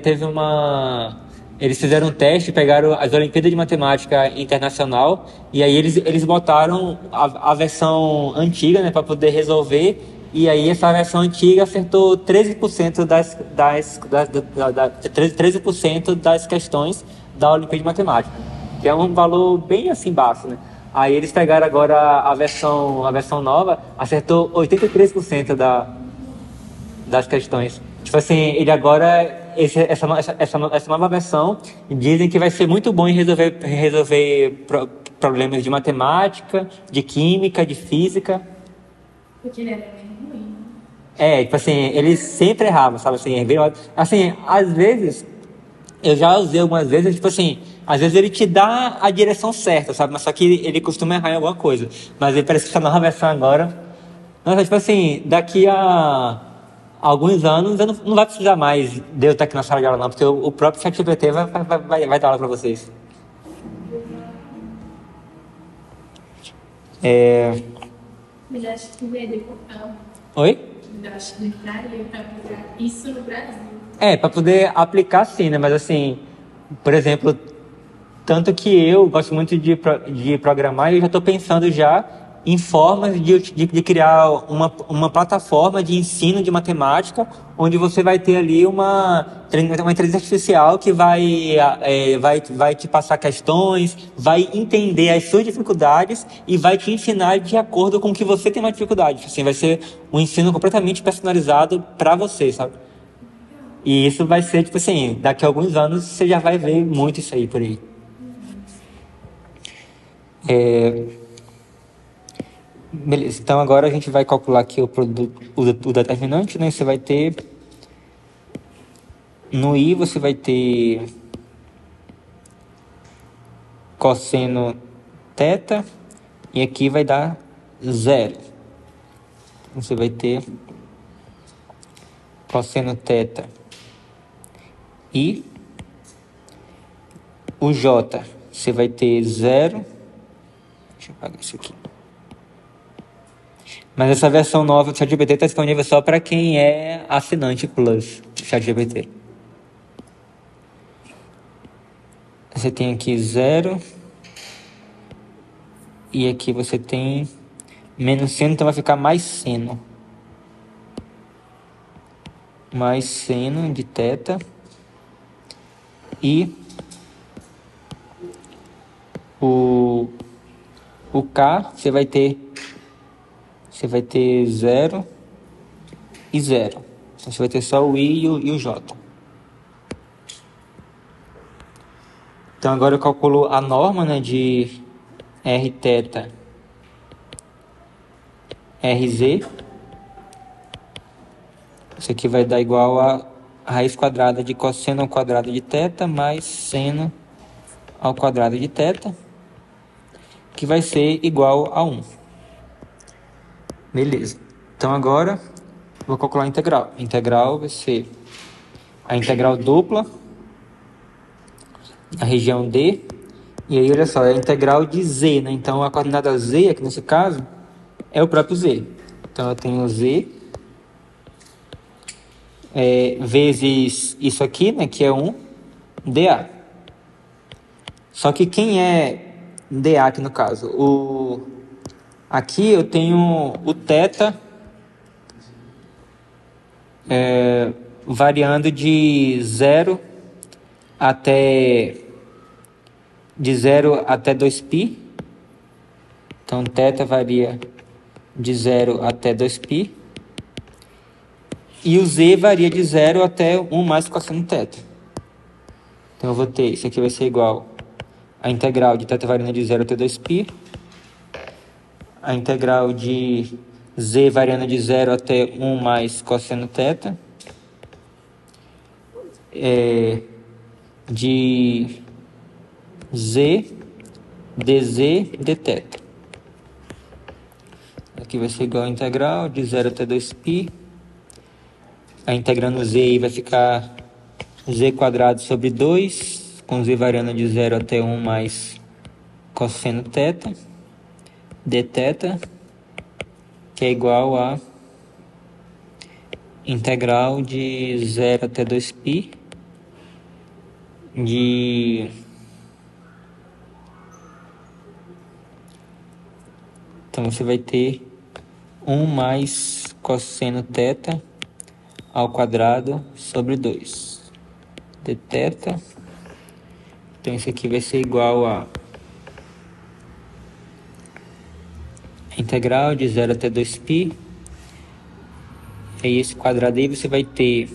eles fizeram um teste, pegaram as Olimpíadas de Matemática Internacional e aí eles botaram a versão antiga, né, para poder resolver, e aí essa versão antiga acertou 13% 13% das questões da Olimpíada de Matemática. que é um valor bem assim baixo, né? Aí eles pegaram agora a versão nova, acertou 83% das questões. Tipo assim, ele agora, essa nova versão, dizem que vai ser muito bom em resolver problemas de matemática, de química, de física. Porque ele era bem ruim. Tipo assim, eles sempre erravam, sabe assim, assim, às vezes, eu já usei algumas vezes, tipo assim, às vezes ele te dá a direção certa, sabe, mas só que ele costuma errar em alguma coisa, mas ele parece que essa nova versão agora, nossa, tipo assim, daqui a alguns anos, eu não vai precisar mais de eu estar aqui na sala de aula não, porque o próprio ChatGPT vai dar aula pra vocês. Mas acho que vai deportar. Oi? Eu acho que daria para aplicar isso no Brasil. Para poder aplicar sim, né? Mas assim, por exemplo, tanto que eu gosto muito de programar e eu já estou pensando já em formas de criar uma plataforma de ensino de matemática, onde você vai ter ali uma inteligência artificial que vai te passar questões, vai entender as suas dificuldades e vai te ensinar de acordo com o que você tem mais dificuldade. Assim, vai ser um ensino completamente personalizado para você, sabe? E isso vai ser, tipo assim, daqui a alguns anos você já vai ver muito isso aí por aí. Beleza, então agora a gente vai calcular aqui o produto, o determinante, né? Você vai ter, no I você vai ter cosseno θ e aqui vai dar 0. Você vai ter cosseno θ e o J, você vai ter 0. Deixa eu apagar isso aqui. Mas essa versão nova do ChatGPT está disponível só para quem é assinante Plus do ChatGPT. Você tem aqui 0. E aqui você tem menos seno, então vai ficar mais seno. Mais seno de θ. E o K, você vai ter 0 e 0. Então você vai ter só o I e o J. Então agora eu calculo a norma, né, de Rθ, Rz. Isso aqui vai dar igual a raiz quadrada de cosseno ao quadrado de θ mais seno ao quadrado de θ, que vai ser igual a 1. Beleza. Então agora vou calcular a integral. A integral vai ser a integral dupla na região D. E aí, olha só, é a integral de z, né? Então a coordenada z, aqui nesse caso, é o próprio z. Então eu tenho z vezes isso aqui, né? Que é 1 dA. Só que quem é dA aqui no caso? Aqui eu tenho o θ variando de 0 até 2π. Então θ varia de 0 até 2π. E o z varia de 0 até 1 mais cosseno θ. Então eu vou ter, isso aqui vai ser igual a integral de θ variando de 0 até 2π. A integral de z variando de 0 até 1 mais cosseno θ. De z dz dθ. Aqui vai ser igual a integral de 0 até 2π. A integrando z aí vai ficar z quadrado sobre 2, com z variando de 0 até 1 mais cosseno θ dθ, que é igual a integral de 0 até 2π Então você vai ter 1 mais cosseno θ ao quadrado sobre 2 dθ, Então isso aqui vai ser igual a integral de 0 até 2π. Aí esse quadrado aí você vai ter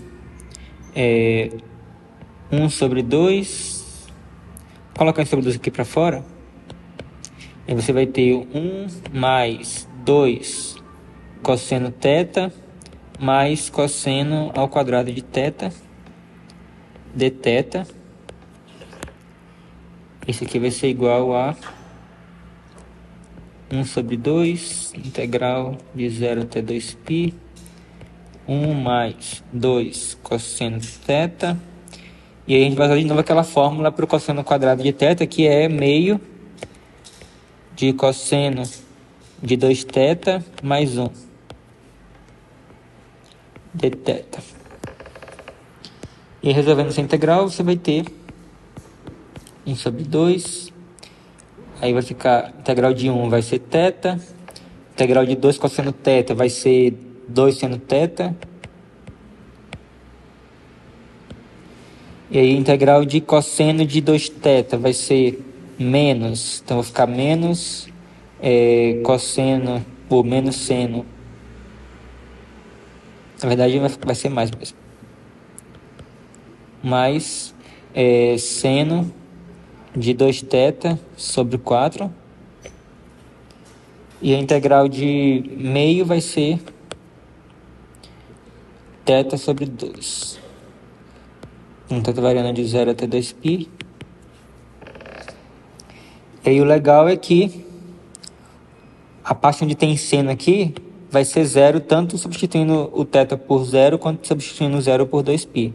1 sobre 2. Vou colocar 1 sobre 2 aqui para fora. Aí você vai ter 1 mais 2 cosseno θ mais cosseno ao quadrado de θ dθ. Esse aqui vai ser igual a 1 sobre 2 integral de 0 até 2π. 1 mais 2 cosseno θ. E aí a gente vai usar de novo aquela fórmula para o cosseno ao quadrado de θ, que é meio de cosseno de 2θ mais 1 dθ. E resolvendo essa integral, você vai ter 1 sobre 2. Aí vai ficar, integral de 1 vai ser θ. Integral de 2 cosseno θ vai ser 2 seno θ. E aí integral de cosseno de 2θ vai ser menos. Então vai ficar menos cosseno ou menos seno. Na verdade vai ser mais mesmo. Mais seno de 2θ sobre 4. E a integral de meio vai ser θ sobre 2. Então tá variando de 0 até 2π. E aí o legal é que a parte onde tem seno aqui vai ser 0, tanto substituindo o θ por 0, quanto substituindo o 0 por 2π.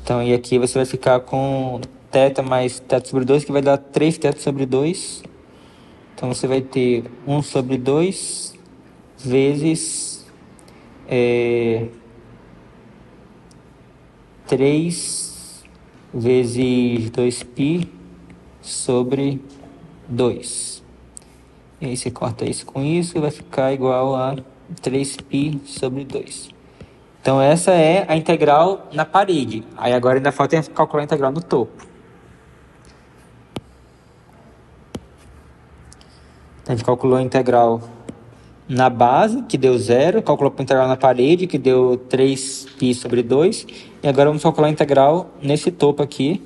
Então, e aqui você vai ficar com θ mais θ sobre 2, que vai dar 3θ sobre 2. Então, você vai ter 1 sobre 2 vezes 3 vezes 2π sobre 2. E aí você corta isso com isso e vai ficar igual a 3π sobre 2. Então essa é a integral na parede. Aí agora ainda falta calcular a integral no topo. Então a gente calculou a integral na base, que deu 0. Calculou a integral na parede, que deu 3π sobre 2. E agora vamos calcular a integral nesse topo aqui.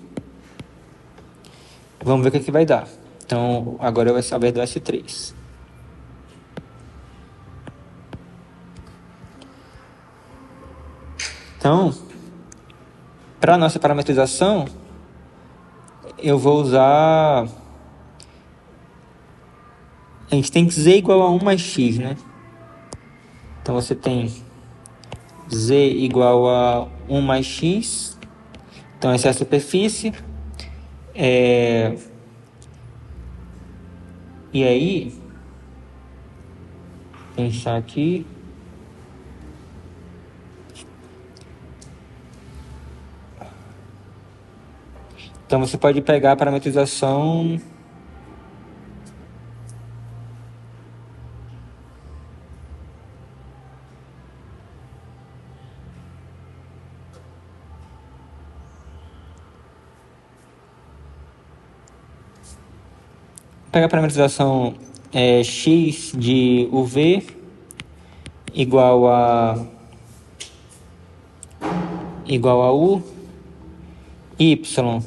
Vamos ver o que vai dar. Então agora vai ser a vez do S3. Então, para nossa parametrização, eu vou usar... A gente tem que z igual a 1 mais x, né? Então você tem z igual a 1 mais x. Então essa é a superfície. E aí, pensar aqui... Então você pode pegar a parametrização x de uv igual a u, y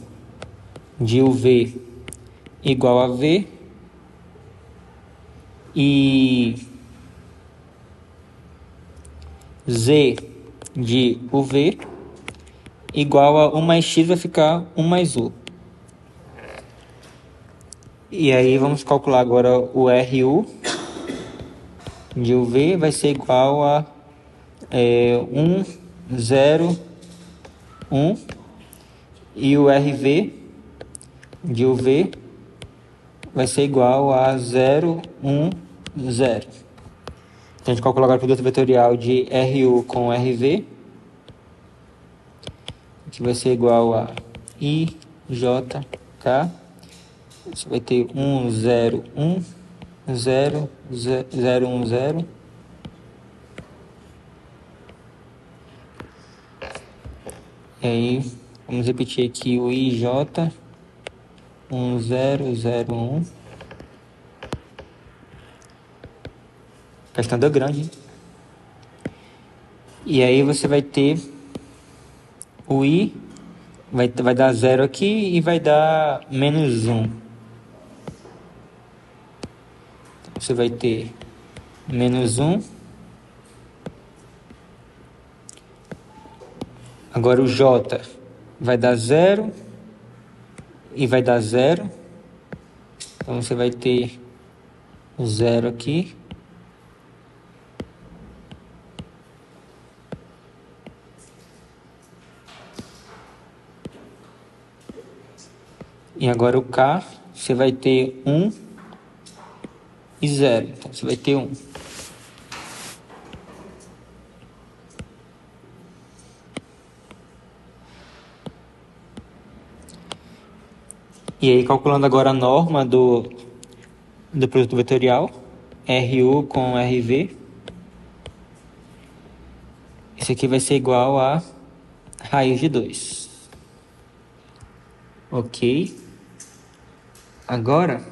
de uv igual a v e z de uv igual a 1 mais x, vai ficar 1 mais u. E aí vamos calcular agora o RU de UV, vai ser igual a 1, 0, 1. E o RV de UV vai ser igual a 0, 1, 0. Então a gente calcula agora o produto vetorial de RU com RV, que vai ser igual a IJK. Você vai ter 1, 0, 1, 0, 0, 1, 0. E aí Vamos repetir aqui o IJ 1001. A questão deu grande, hein? E aí você vai ter o I, vai dar 0 aqui e vai dar -1. Então, você vai ter -1. Agora o J vai dar 0 e vai dar 0. Então você vai ter o 0 aqui. E agora o K, você vai ter 1 e 0. Então você vai ter 1. E aí, calculando agora a norma do produto vetorial, RU com RV, esse aqui vai ser igual a raiz de 2. Ok. Agora,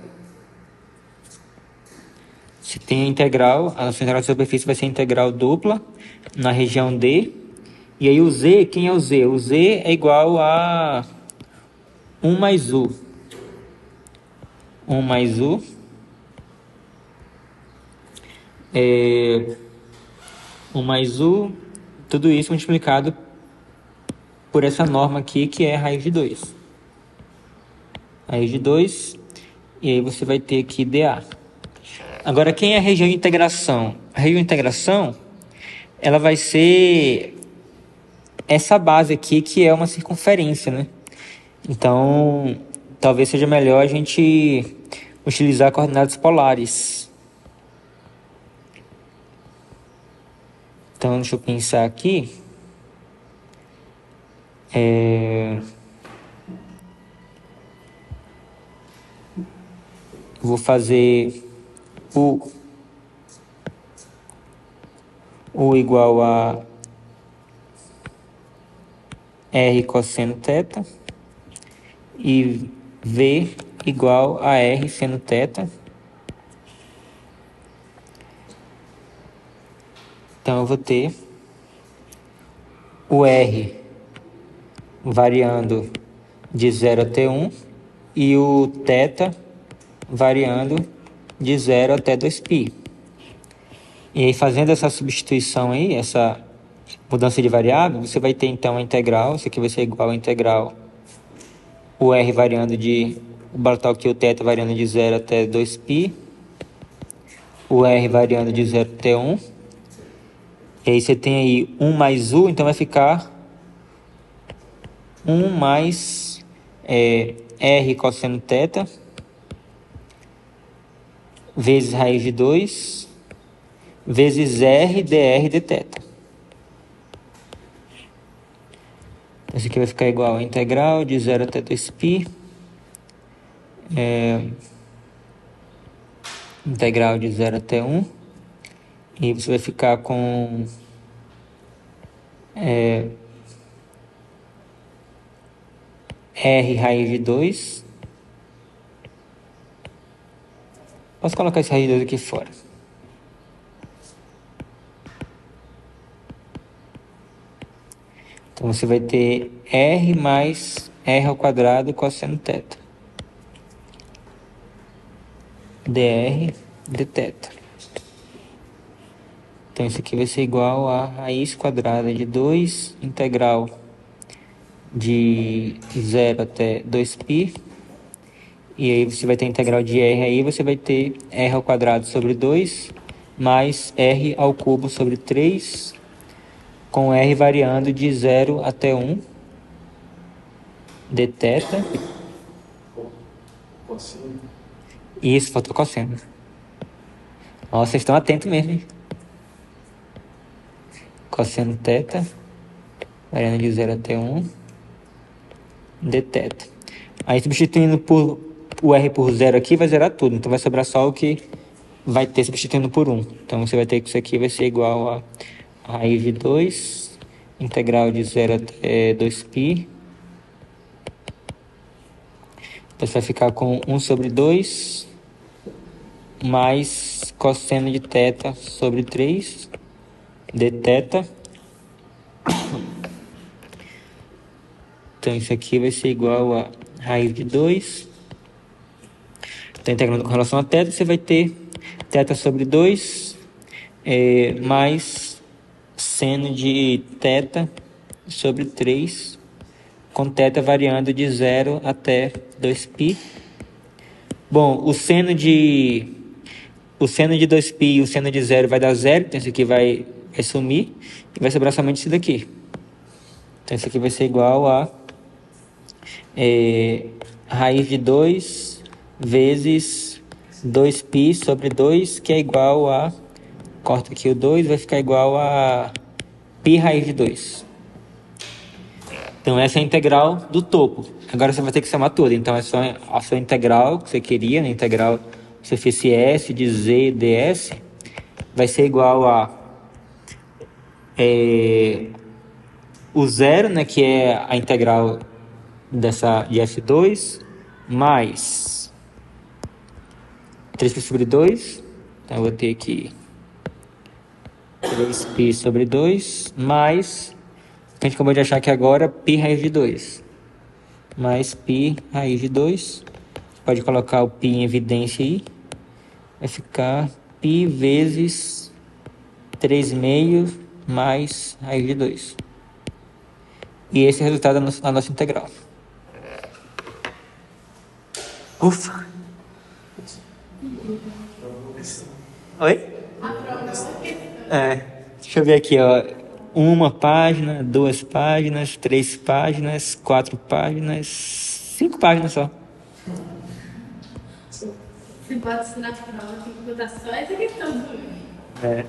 se tem a integral, a nossa integral de superfície vai ser integral dupla na região D. E aí o Z, quem é o Z? O Z é igual a 1 mais U. 1 mais U. 1 mais U, tudo isso multiplicado por essa norma aqui, que é raiz de 2. Raiz de 2, e aí você vai ter aqui dA. Agora, quem é a região de integração? A região de integração, ela vai ser essa base aqui, que é uma circunferência, né? Então, talvez seja melhor a gente utilizar coordenadas polares. Então, deixa eu pensar aqui. Vou fazer U igual a R cosseno θ e V igual a R seno θ. Então eu vou ter o R variando de 0 até 1 e o θ variando de 0 até 2π. E aí, fazendo essa substituição aí, essa mudança de variável, você vai ter então a integral, isso aqui vai ser igual a integral o R variando de, o botar aqui o θ variando de 0 até 2π, o R variando de 0 até 1, e aí você tem aí 1 mais U, então vai ficar 1 mais R cosseno θ, vezes raiz de 2, vezes R dr dθ. Então, isso aqui vai ficar igual a integral de 0 até 2π, integral de 0 até 1, e você vai ficar com R raiz de 2. Posso colocar esse raiz de 2 aqui fora. Então você vai ter R mais R ao quadrado cosseno θ. dr dθ. Então isso aqui vai ser igual a raiz quadrada de 2 integral de 0 até 2π. E aí você vai ter a integral de R aí, você vai ter R ao quadrado sobre 2 mais R ao cubo sobre 3, com R variando de 0 até 1 dθ. Cosseno. Isso, faltou cosseno. Nossa, vocês estão atentos mesmo, hein? Cosseno θ, variando de 0 até 1 dθ. Aí substituindo o R por 0 aqui, vai zerar tudo. Então vai sobrar só o que vai ter substituindo por 1. Então você vai ter que isso aqui vai ser igual a raiz de 2, integral de 0 até 2π, Então, você vai ficar com 1 sobre 2 mais cosseno de θ sobre 3 de θ. Então, isso aqui vai ser igual a raiz de 2. Então, integrando com relação a θ, você vai ter θ sobre 2 mais seno de θ sobre 3, com θ variando de 0 até 2π. Bom, o seno de 2π e o seno de 0 vai dar 0, então isso aqui vai sumir e vai sobrar somente isso daqui. Então isso aqui vai ser igual a raiz de 2 vezes 2π sobre 2, que é igual a, corta aqui o 2, vai ficar igual a π raiz de 2. Então essa é a integral do topo. Agora você vai ter que somar tudo. Então é só a sua integral que você queria, né? Integral superfície S de Z ds vai ser igual a o zero, né? Que é a integral de F2 mais 3π sobre 2. Então eu vou ter aqui 3π sobre 2 mais, a gente acabou de achar que agora, π raiz de 2 mais π raiz de 2. Pode colocar o π em evidência aí. Vai ficar π vezes 3/2 mais raiz de 2. E esse é o resultado da nossa integral. Ufa! Oi? Deixa eu ver aqui, ó. 1 página, 2 páginas, 3 páginas, 4 páginas, 5 páginas só. Se pode assinar a prova, tem que botar só essa questão também.